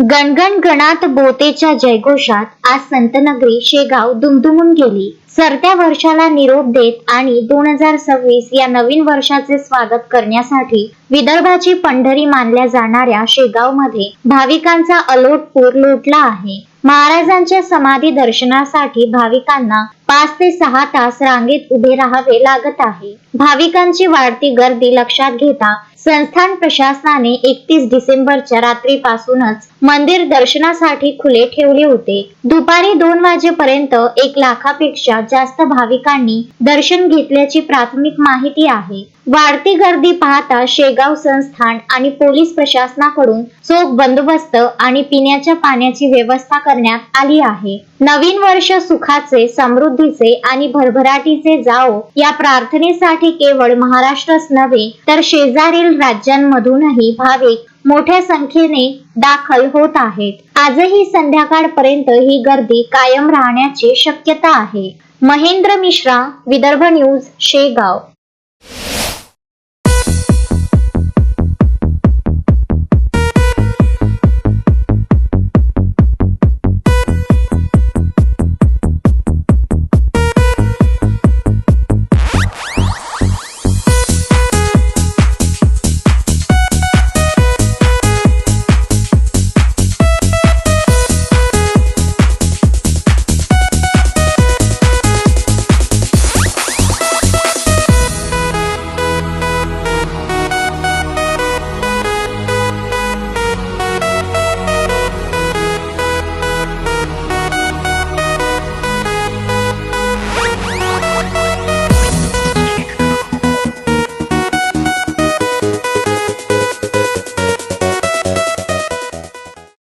गणगण गणात बोतेच्या जयघोषात आज संतनगरी शेगाव दुमदुमून गेली. सरत्या वर्षाला निरोप देत आणि 2026 या नवीन वर्षाचे स्वागत करण्यासाठी विदर्भाची पंढरी मानल्या जाणाऱ्या शेगावमध्ये भाविकांचा अलोट पूर लोटला आहे. महाराजांच्या समाधी दर्शनासाठी भाविकांना 5 ते 6 तास रांगेत उभे राहावे लागत आहे. भाविकांची वाढती गर्दी लक्षात घेता संस्थान प्रशासनाने 31 डिसेंबरच्या रात्रीपासूनच मंदिर दर्शनासाठी खुले ठेवले होते. दुपारी 2 वाजेपर्यंत 1 लाखापेक्षा जास्त भाविकांनी दर्शन घेतल्याची प्राथमिक माहिती आहे. वाढती गर्दी पाहता शेगाव संस्थान आणि पोलीस प्रशासनाकडून चोख बंदोबस्त आणि पिण्याच्या पाण्याची व्यवस्था करण्यात आली आहे. नवीन वर्ष सुखाचे, समृद्धीचे आणि भरभराटीचे जावो या प्रार्थनेसाठी केवळ महाराष्ट्रच नव्हे तर शेजारील राज्यांमधूनही भाविक मोठ्या संख्येने दाखल होत आहेत. आजही संध्याकाळपर्यंत ही गर्दी कायम राहण्याची शक्यता आहे. महेंद्र मिश्रा, विदर्भ न्यूज, शेगाव.